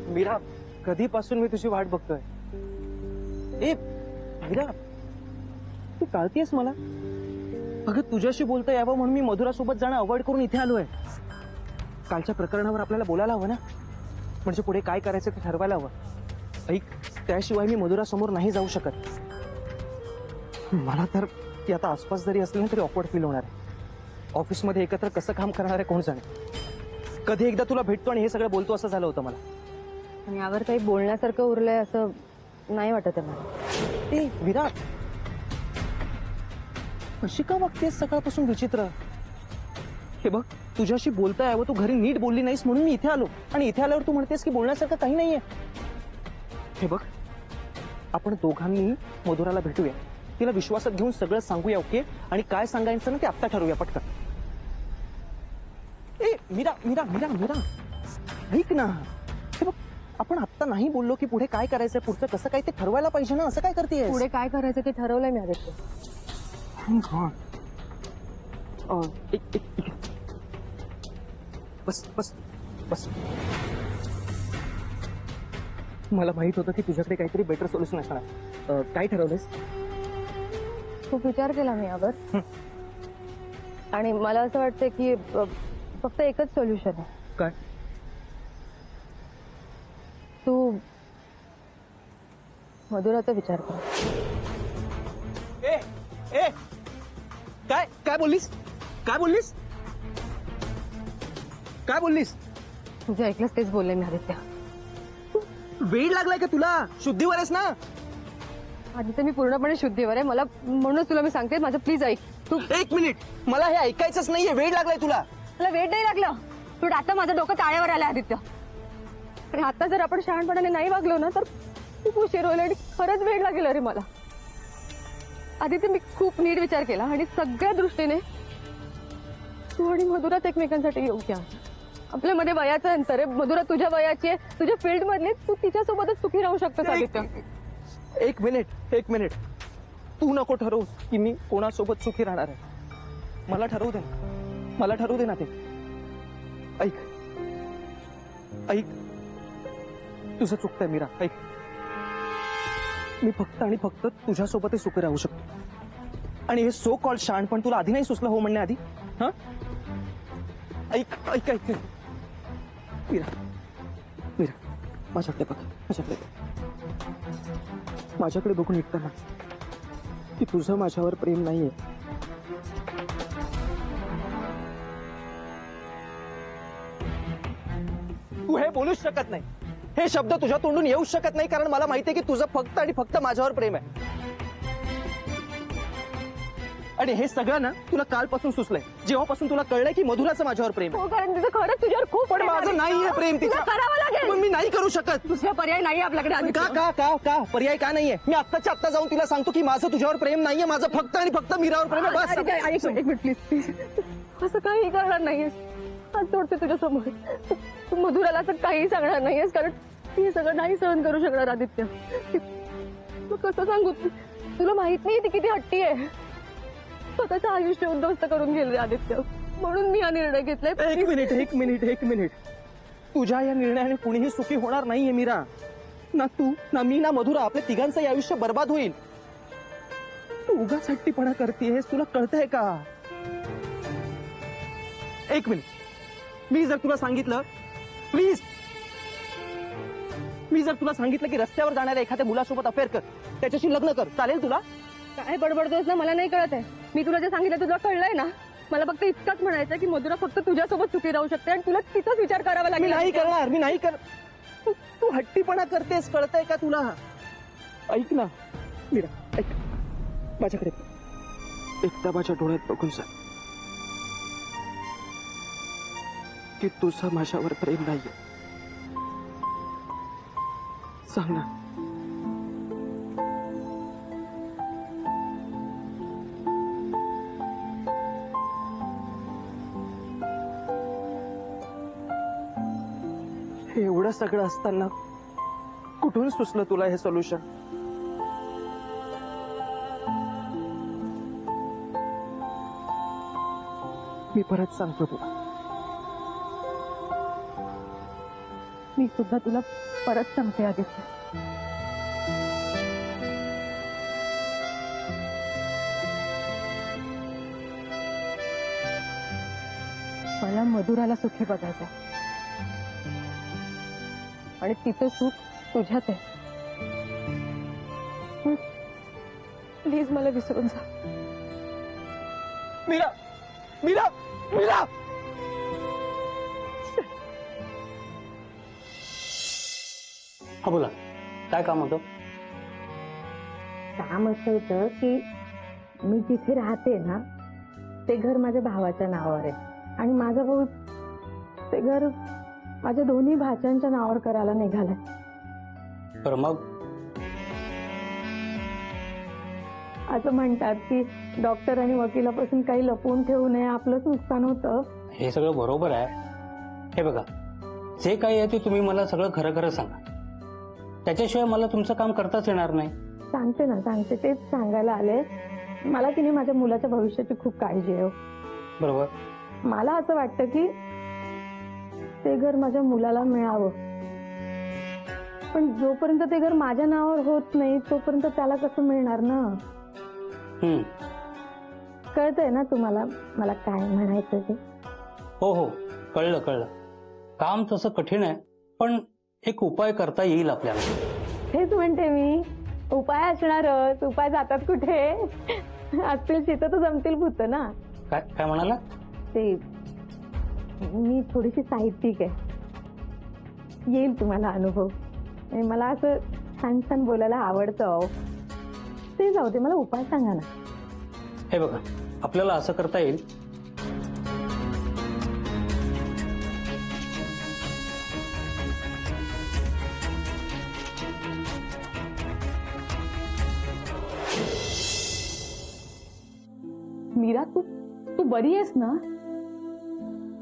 मीरा, कधीपासून मी तुझी वाट बघतोय. ए मीरा, तू टाळतेस मला. अगं तुझ्याशी बोलता यावं म्हणून मी मधुरासोबत जाणं अवॉइड करून इथे आलोय. कालच्या प्रकरणावर आपल्याला बोलायला हवं ना, म्हणजे पुढे काय करायचं ते ठरवायला हवं. ऐक, त्याशिवाय मी मधुरासमोर नाही जाऊ शकत. मला तर ती आता आसपास जरी असली ना तरी ऑकवर्ड फील होणार आहे. ऑफिसमध्ये एकत्र कसं काम करणार आहे कोण जाणे. कधी एकदा तुला भेटतो आणि हे सगळं बोलतो असं झालं होतं मला. आणि यावर काही बोलण्यासारखं उरलंय असं नाही वाटत आहे मला. ए विराट, कशी का वागतेस सकाळपासून विचित्र. हे बघ, तुझ्याशी बोलता यावं, तू घरी नीट बोलली नाहीस म्हणून मी इथे आलो, आणि इथे आल्यावर तू म्हणतेस की बोलण्यासारखं काही नाहीये. हे बघ, आपण दोघांनी मधुराला भेटूया, तिला विश्वासात घेऊन सगळं सांगूया. ओके? आणि काय सांगायचं ना ते आत्ता ठरवूया पटकन. ए मीरा मीरा मीरा मीरा, ऐक ना. हे बघ, आपण आत्ता नाही बोललो की पुढे काय करायचंय, पुढचं कसं काय ते ठरवायला पाहिजे ना. असं काय करतेय? पुढे काय करायचं ते ठरवलंय मी आदित्य. बस बस बस. मला माहित होतं की तुझ्याकडे काहीतरी बेटर सोल्युशन असणार. काय ठरवलंस? खूप विचार केला मी यावर, आणि मला असं वाटतं की फक्त एकच सोल्युशन आहे. काय? तू मधुराचा विचार कर. ए ए, काय काय बोललीस? काय बोललीस? काय बोललीस? तुझे ऐकलंस तेच बोलले मी आदित्य. वेळ लागलाय का तुला? शुद्धीवर आहेस ना? आदित्य, मी पूर्णपणे शुद्धीवर आहे. मला म्हणूनच तुला मी सांगते, माझं प्लीज ऐक. तू एक मिनिट, मला हे ऐकायचंच नाहीये. वेळ लागलाय तुला. मला वेट नाही लागलं, पण आता माझं डोकं ताळ्यावर आलं आदित्य. आणि आता जर आपण शहाणपणाने नाही वागलो ना तर खूप उशीर होईल, आणि खरंच वेळ लागेल. अरे मला आदित्य, मी खूप नीट विचार केला, आणि सगळ्या दृष्टीने तू आणि मधुराच एकमेकांसाठी योग्य आहे. आपल्यामध्ये वयाचं अंतर आहे. मधुरा तुझ्या वयाची आहे, तुझ्या फील्ड मधली. तू तिच्यासोबतच सुखी राहू शकतोस आदित्य. एक मिनिट, एक मिनिट. तू नको ठरवूस की मी कोणासोबत सुखी राहणार आहे. मला ठरवू दे, मला ठरवू दे ना ते. ऐक ऐक, तुझं चुकतंय मीरा. ऐक, मी फक्त आणि फक्त तुझ्यासोबतच सुखी राहू शकतो. आणि हे सो कॉल्ड शहाणपण तुला आधी नाही सुचलं हो म्हणण्याआधी? हा, ऐक ऐक ऐक मीरा, मीरा, माझ्याकडे बघ, माझ्याकडे बघून ऐकतं ना की तुझं माझ्यावर प्रेम नाहीये. तू हे बोलूच शकत नाही. हे शब्द तुझ्या तोंडून येऊच शकत नाही, कारण मला माहितीये की तुझं फक्त आणि फक्त माझ्यावर प्रेम आहे. आणि हे सगळं ना तुला कालपासून सुचलंय, जेव्हापासून तुला कळलंय की मधुराचं माझ्यावर प्रेम आहे. हो, कारण तिचं खरंच तुझ्यावर खूप पण माझं नाहीये प्रेम तिचं. करावं लागेल. पण मी नाही करू शकत. दुसरा पर्याय नाही आपल्याकडे आदित्य. का का का का पर्याय का नाहीये? मी आत्ताच्या आत्ता जाऊन तिला सांगतो की माझं तुझ्यावर प्रेम नाहीये, माझं फक्त आणि फक्त मीरावर प्रेम आहे. बस. एक मिनिट प्लीज प्लीज, असं काही करणार नाहीयेस. हात जोडते तुझ्या समोर. तू मधुराला असं काही सांगणार नाहीयेस, कारण ती हे सगळं नाही सहन करू शकणार आदित्य. तू कसं सांगू? तुला माहित नाही ती किती हट्टी आहे. स्वतःचं आयुष्य उद्ध्वस्त करून गेले आदित्य, म्हणून मी हा निर्णय घेतलाय. एक मिनिट एक मिनिट एक मिनिट. तुझ्या या निर्णयाने कुणीही सुखी होणार नाहीये मीरा. ना तू, ना मी, ना मधुरा. आपल्या तिघांचं आयुष्य बर्बाद होईल. तू उगाच हट्टीपणा करतेस, तुला कळतंय का? एक मिनिट, मी जर तुला सांगितलं, प्लीज, मी जर तुला सांगितलं की रस्त्यावर जाणाऱ्या एखाद्या मुलासोबत अफेअर कर, त्याच्याशी लग्न कर, चालेल तुला? काय बडबडतोस ना, मला नाही कळत आहे. मी तुला जे सांगितलं तुला कळलंय ना. मला फक्त इतकंच म्हणायचं की मधुरा फक्त तुझ्यासोबत सुखी राहू शकते, आणि तुला तिचाच विचार करावा लागेल. मी नाही करणार, मी नाही कर. तू हट्टीपणा करतेस, कळतंय का तुला? ऐक ना मीरा, ऐक, माझ्याकडे एकदा माझ्या डोळ्यात बघून सांग की तुझं माझ्यावर प्रेम नाहीये. सांग ना. एवढं सगळं असताना कुठून सुचलं तुला हे सोल्युशन? मी परत सांगतो तुला, मी सुद्धा तुला परत सांगते आदित्य, मला मधुराला सुखी बघायचं आणि तिचं सुख तुझ्यात आहे. प्लीज मला विसरून जा. मीरा, मीरा, मीरा. हा बोला, काय काम होतं? काम असं होतं की मी जिथे राहते ना ते घर माझ्या भावाच्या नावावर आहे आणि माझा भाऊ ते घर माझ्या दोन्ही भाच्यांच्या नावावर करायला निघालाय. बरं मग? असं म्हणतात की डॉक्टर आणि वकिलापासून काही लपवून ठेवू नये, आपलंच नुकसान होतं. हे सगळं बरोबर आहे. हे बघा, जे काही आहे ते तुम्ही मला सगळं खरं खरं सांगा. त्याच्याशिवाय मला तुमचं काम करताच येणार नाही. सांगते ना, सांगते, तेच सांगायला आले. मला की नाही माझ्या मुलाच्या भविष्याची खूप काळजी आहे. बरोबर. मला असं वाटतं की ते घर माझ्या मुलाला मिळावं, पण जोपर्यंत ते घर माझ्या नावावर होत नाही तोपर्यंत त्याला कसं मिळणार ना. कळतंय ना तुम्हाला मला काय म्हणायचं ते? हो हो, कळलं कळलं. काम तसं कठीण आहे, पण एक उपाय करता येईल आपल्याला. हेच म्हणते मी, उपाय असणारच. उपाय जातात कुठे? असतील तिथं तर जमतील भूत ना. काय काय म्हणाला? ते मी थोडीशी साहित्यिक आहे, येईल तुम्हाला अनुभव. आणि मला असं छान छान बोलायला आवडतं. ते जाऊ दे, मला उपाय सांगा ना. हे बघा, आपल्याला असं करता येईल. मीरा, तू बरी आहेस ना?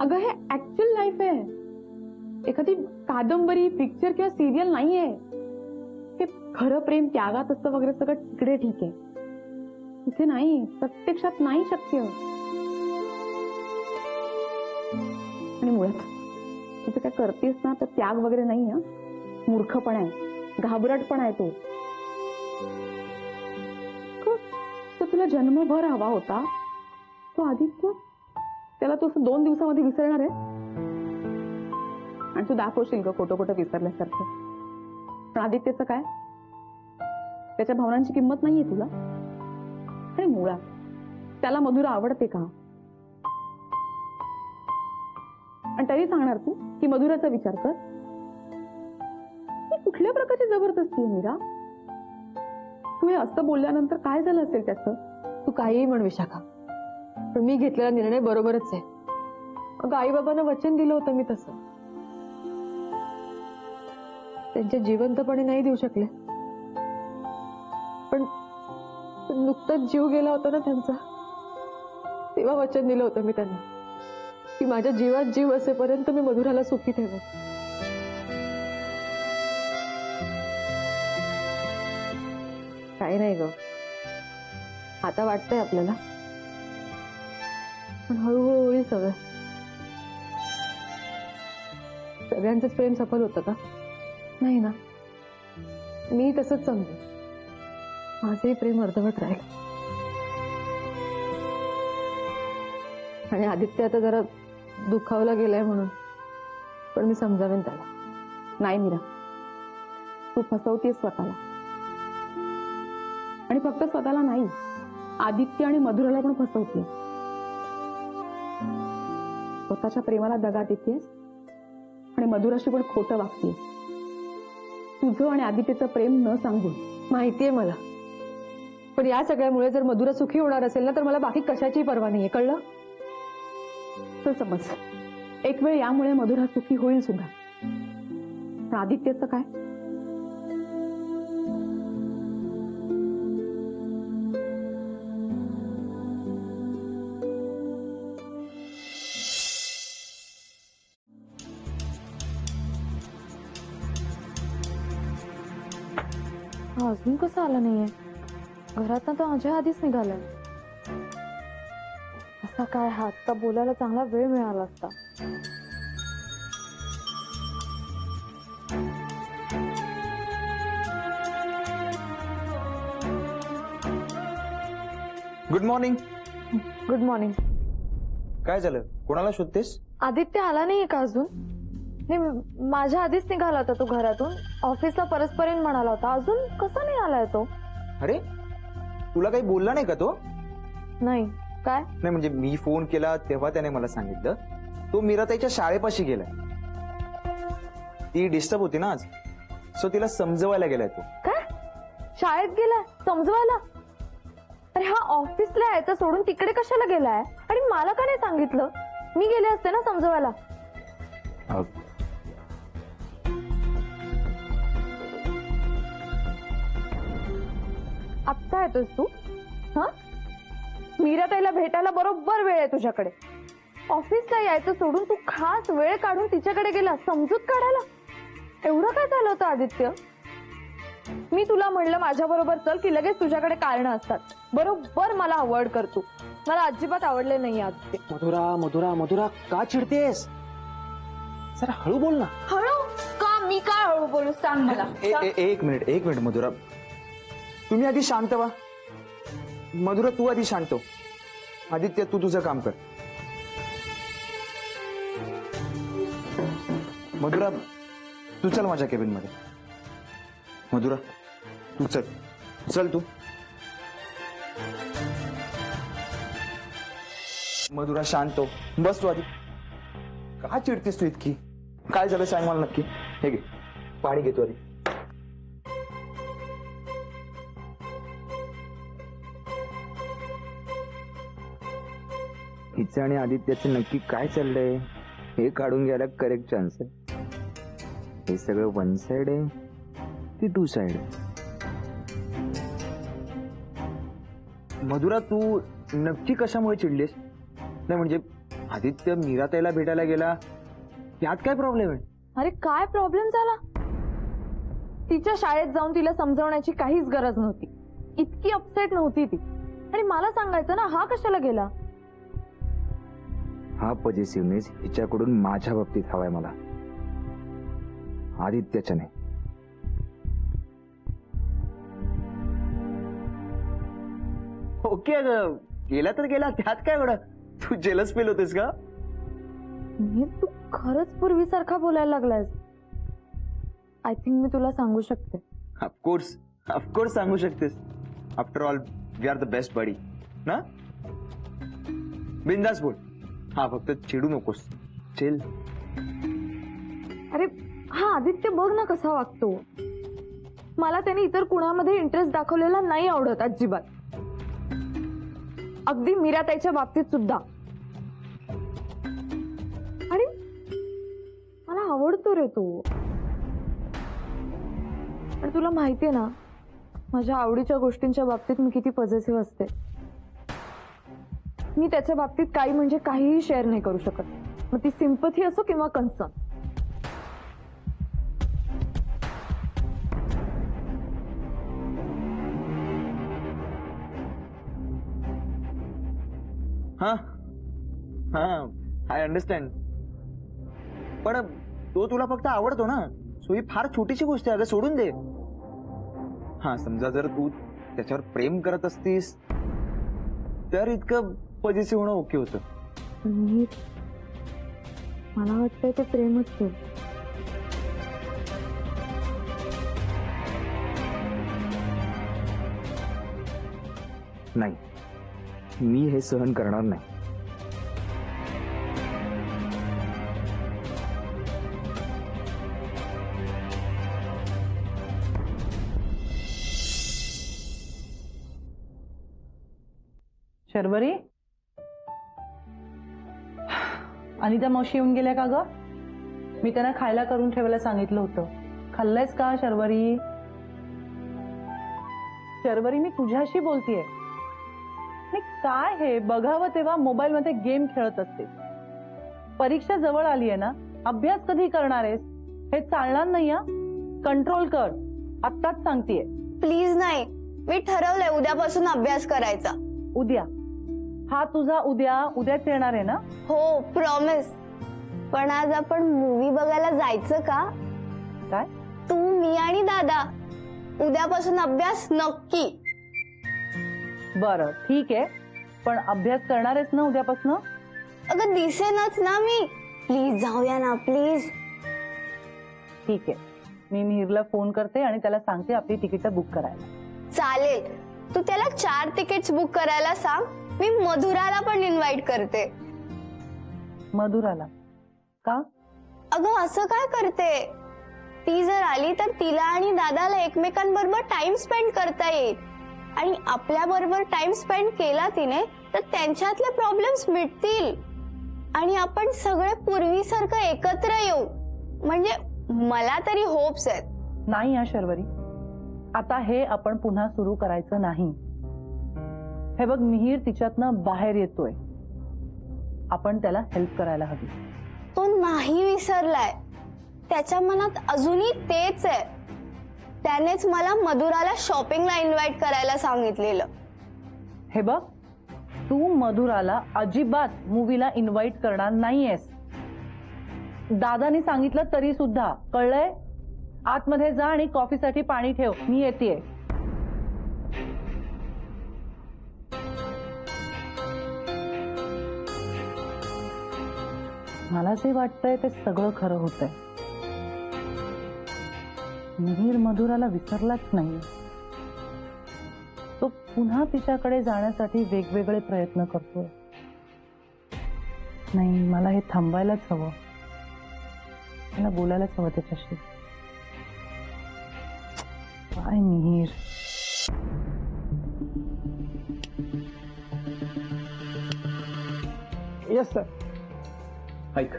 अगं, हे ऍक्च्युअल लाईफ आहे, एखादी कादंबरी, पिक्चर किंवा सिरियल नाहीये. हे खरं प्रेम त्यागात असतं वगैरे सगळं तिकडे ठीक आहे, इथे नाही, प्रत्यक्षात नाही शक्य. आणि मुळात तू काय करतेस ना तर त्याग वगैरे नाही आहे, मूर्खपणा आहे, घाबरटपणा आहे तो. तर तुला जन्मभर हवा होता तो आदित्य, त्याला तू 2 दिवसामध्ये विसरणार आहे? आणि तू दाखवशील ग खोटं खोटं विसरल्यासारखं. पण आदित्यचं काय? त्याच्या भावनांची किंमत नाहीये तुला? आणि मुळात त्याला मधुरा आवडते का? आणि तरी सांगणार तू की मधुराचा विचार कर? ही कुठल्या प्रकारची जबरदस्ती आहे मीरा? तू हे असं बोलल्यानंतर काय झालं असेल त्याचं? तू काहीही म्हण विशाखा, पण मी घेतलेला निर्णय बरोबरच आहे. अगं, आई बाबांना वचन दिलं होतं मी तसं. त्यांच्या जिवंतपणे नाही देऊ शकले, पण नुकताच जीव गेला होता ना त्यांचा, तेव्हा वचन दिलं होतं मी त्यांना की माझ्या जीवात जीव असेपर्यंत मी मधुराला सुखी ठेवेन. काही नाही ग, आता वाटतंय आपल्याला, पण हळूहळू होईल सगळं. सगळ्यांचंच प्रेम सफल होतं का? नाही ना. मी तसंच समजू, माझंही प्रेम अर्धवट राहील. आणि आदित्य आता जरा दुखावला गेलाय म्हणून, पण मी समजावेन त्याला. नाही मीरा, तू फसवतेस स्वतःला. आणि फक्त स्वतःला नाही, आदित्य आणि मधुराला पण फसवते. स्वतःच्या प्रेमाला दगा देतेस आणि मधुराशी पण खोटं वागतेस, तुझं आणि आदित्यचं प्रेम न सांगून. माहितीये मला, पण या सगळ्यामुळे जर मधुरा सुखी होणार असेल ना तर मला बाकी कशाची पर्वा नाहीये, कळलं? तर समज एक वेळ यामुळे मधुरा सुखी होईल सुद्धा, पण आदित्यचं काय? अजून कसं आला नाहीये? घरात तर अजय आधीच निघालाय. असा काय हा आत्ता बोलायला चांगला वेळ मिळाला असता. Good morning. Good morning. काय झालं? कोणाला शोधतेस? आदित्य आला नाहीये का अजून? नाही, माझ्या आधीच निघाला होता तो घरातून. ऑफिसला परस्परेन म्हणाला होता. अजून कसा नाही आलाय तो? अरे तुला काही बोलला नाही का तो? नाही. काय? नाही म्हणजे मी फोन केला तेव्हा त्याने मला सांगितलं तो मीराताईच्या शाळेपाशी गेलाय. ती डिस्टर्ब होती ना आज, सो तिला समजवायला गेलाय तो. काय? शाळेत गेलाय समजवायला? अरे हा ऑफिसला यायचं सोडून तिकडे कशाला गेलाय? आणि मला का नाही सांगितलं? मी गेले असते ना समजवायला. आत्ता येतोस तू? हा, मीराताईला भेटायला बरोबर वेळ आहे तुझ्याकडे. ऑफिसला यायचं सोडून तू खास वेळ काढून तिच्याकडे गेला समजूत काढायला. एवढं काय झालं होतं आदित्य? मी तुला म्हणलं माझ्या बरोबर चल की लगेच तुझ्याकडे कारण असतात. बरोबर मला अवॉइड करतो. मला अजिबात आवडले नाही आदित्य. मधुरा मधुरा मधुरा का चिडतेस? जरा हळू बोल ना. हळू का? मी काय हळू बोलू सांग मला. एक मिनिट मधुरा, तुम्ही आधी शांत व्हा. मधुरा तू आधी शांत हो. आदित्य तू तुझं काम कर. मधुरा तू चल माझ्या केबिन मध्ये. मधुरा तू चल तू. मधुरा शांत हो. बस तू आधी. का चिडतेस तू इतकी? काय झालं सांग मला नक्की. हे घे पाणी घेतो आधी. हिचं आणि आदित्याचं नक्की काय चाललंय हे काढून घ्यायला करेक्ट चान्स आहे. हे सगळं वन साइड आहे की टू साइड आहे? मधुरा तू नक्की कशामुळे चिडलीस? नाही म्हणजे आदित्य मीराताईला भेटायला गेला यात काय प्रॉब्लेम आहे? अरे काय प्रॉब्लेम झाला? तिच्या शाळेत जाऊन तिला समजवण्याची काहीच गरज नव्हती. इतकी अपसेट नव्हती ती. आणि मला सांगायचं ना हा कशाला गेला? हा पॉझिटिव्हनेस हिच्याकडून माझ्या बाबतीत हवाय मला, आदित्याच्या नाही. ओके अगं गेला तर गेला, त्यात काय एवढं? तू जेलस फील होतेस का? तू खरंच पूर्वीसारखा बोलायला लागलायस. आय थिंक मी तुला सांगू शकते. ऑफकोर्स सांगू शकतेस. After all we are the best buddy ना. बिंदास बोल. हा फक्त चिडू नकोस. चिल. अरे हा आदित्य बघ ना कसा वागतो. मला त्याने इतर कुणामध्ये इंटरेस्ट दाखवलेला नाही आवडत अजिबात. अगदी मीराताईच्या बाबतीत सुद्धा. आणि मला आवडतो रे तो. आणि तुला माहितीये ना माझ्या आवडीच्या गोष्टींच्या बाबतीत मी किती पॉझिटिव्ह असते. मी त्याच्या बाबतीत काही म्हणजे काहीही शेअर नाही करू शकत. मग ती सिंपथी असो किंवा कन्सर्न. I understand. पण तो तुला फक्त आवडतो ना, सो ही फार छोटीशी गोष्ट आहे. अगं सोडून दे. हा समजा जर तू त्याच्यावर प्रेम करत असतीस तर इतकं पॉझिटिव्ह होणं ओके होतं. मला वाटतंय ते प्रेमच आहे. नाही, मी हे सहन करणार नाही. शर्वरी, अनिता मावशी येऊन गेल्या का ग? मी त्यांना खायला करून ठेवायला सांगितलं होतं. खाल्लंयस का शर्वरी? शर्वरी मी तुझ्याशी बोलतेय. मी काय हे बघावं तेव्हा मोबाईल मध्ये गेम खेळत असते. परीक्षा जवळ आली आहे ना, अभ्यास कधी करणार आहेस? हे चालणार नाही. कंट्रोल कर. आत्ताच सांगतेय. प्लीज नाही, मी ठरवलंय उद्यापासून अभ्यास करायचा. उद्या? हा तुझा उद्याच येणार आहे ना? हो प्रॉमिस. पण आज आपण मूवी बघायला जायचं का? काय? तू, मी आणि दादा. उद्यापासून अभ्यास नक्की. बरं ठीक आहे, पण अभ्यास करणारेस ना उद्यापासून? अगं दिसेनच ना मी. प्लीज जाऊया ना प्लीज. ठीक आहे, मी मिहिरला फोन करते आणि त्याला सांगते आपली तिकीट बुक करायला. चालेल, तू त्याला 4 तिकीट्स बुक करायला सांग. मी मधुराला पण इन्व्हाइट करते. मधुराला का? अगं असं काय करते? ती जर आली तर तिला आणि दादाला एकमेकांबरोबर टाइम स्पेंड करता येईल. आणि आपल्या बरोबर टाइम स्पेंड केला तिने तर त्यांच्यातले प्रॉब्लेम्स मिटतील आणि आपण सगळे पूर्वीसारखं एकत्र येऊ. म्हणजे मला तरी होप्स आहेत. नाही हा शर्वरी, आता हे आपण पुन्हा सुरू करायचं नाही. हे बघ, मिहिर तिच्यातनं बाहेर येतोय, आपण त्याला हेल्प करायला हवी. तो नाही विसरलाय. त्याच्या मनात अजूनही तेच आहे. त्यानेच मला मधुराला शॉपिंगला इन्व्हाइट करायला सांगितलेलं. हे बघ, तू मधुराला अजिबात मूवीला इन्व्हाइट करणार नाहीयेस. दादानी सांगितलं तरी सुद्धा, कळलंय? आतमध्ये जा आणि कॉफीसाठी पाणी ठेव, मी येतेय. मला जे वाटतंय ते सगळं खरं होतंय. मिहिर मधुराला विसरलाच नाही. तो पुन्हा तिच्याकडे जाण्यासाठी वेगवेगळे प्रयत्न करतोय. नाही, मला हे थांबायलाच हवं. मला बोलायलाच हवं त्याच्याशी. काय मिहिर. Yes sir. ऐक,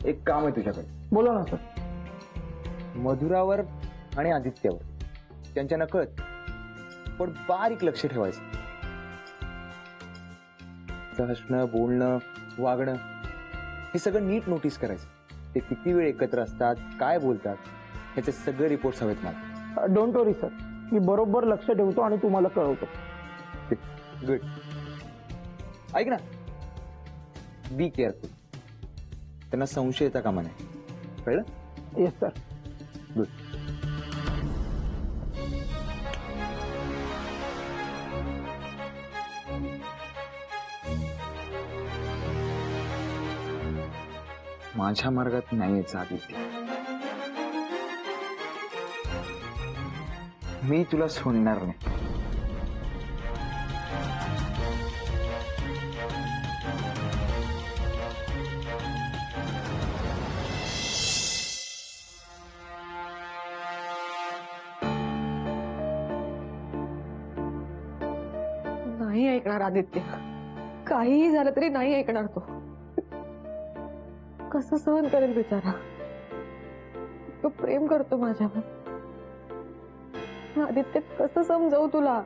एक काम आहे तुझ्याकडे. बोला ना सर. मधुरावर आणि आदित्यवर त्यांच्या नकळत पण बारीक लक्ष ठेवायचं. हसणं, बोलणं, वागणं हे सगळं नीट नोटीस करायचं. ते किती वेळ एकत्र असतात, काय बोलतात, ह्याचे सगळे रिपोर्ट्स हवेत मला. डोंट वरी सर, मी बरोबर लक्ष ठेवतो आणि तुम्हाला कळवतो. गुड. ऐक ना, बी केअरफुल. त्यांना संशय येता कामा नये, कळलं? Yes sir. गुड. माझ्या मार्गात नाही यायचं आदित्य. मी तुला सोडणार नाही. नाही ऐकणार आदित्य. काहीही झालं तरी नाही ऐकणार तो. कसं सहन करेल बिचारा. तो प्रेम करतो माझ्यावर. आदित्य, कसं समजावू तुला?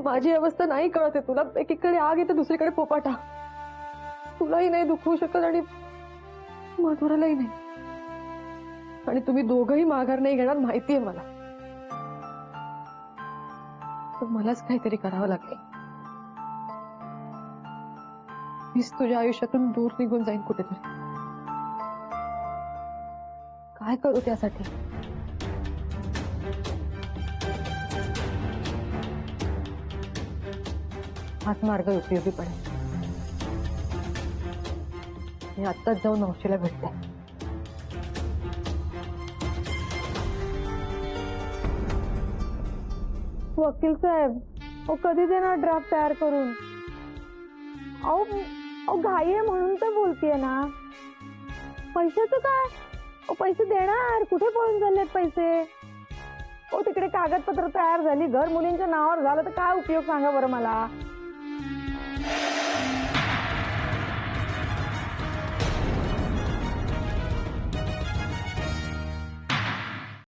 माझी अवस्था नाही कळत आहे तुला. एकीकडे आग येते, दुसरीकडे पोपाटा. तुलाही नाही दुखवू शकत आणि मधुरालाही नाही. आणि तुम्ही दोघंही माघार नाही घेणार माहितीये मला. तर मलाच काहीतरी करावं लागेल. मीच तुझ्या आयुष्यातून दूर निघून जाईन कुठेतरी. काय करू त्यासाठी? हाच मार्ग उपयोगी पडेल. मी आत्ताच जाऊन नवशीला भेटते. वकील साहेब, कधी देणार ड्राफ्ट तयार करून? अहो घाई आहे म्हणून तर बोलतीये ना. पैशाचं काय? पैसे देणार, कुठे पळून चाललेत पैसे? तिकडे कागदपत्र तयार झाली, घर मुलींच्या नावावर झालं तर काय उपयोग सांगा बरं मला.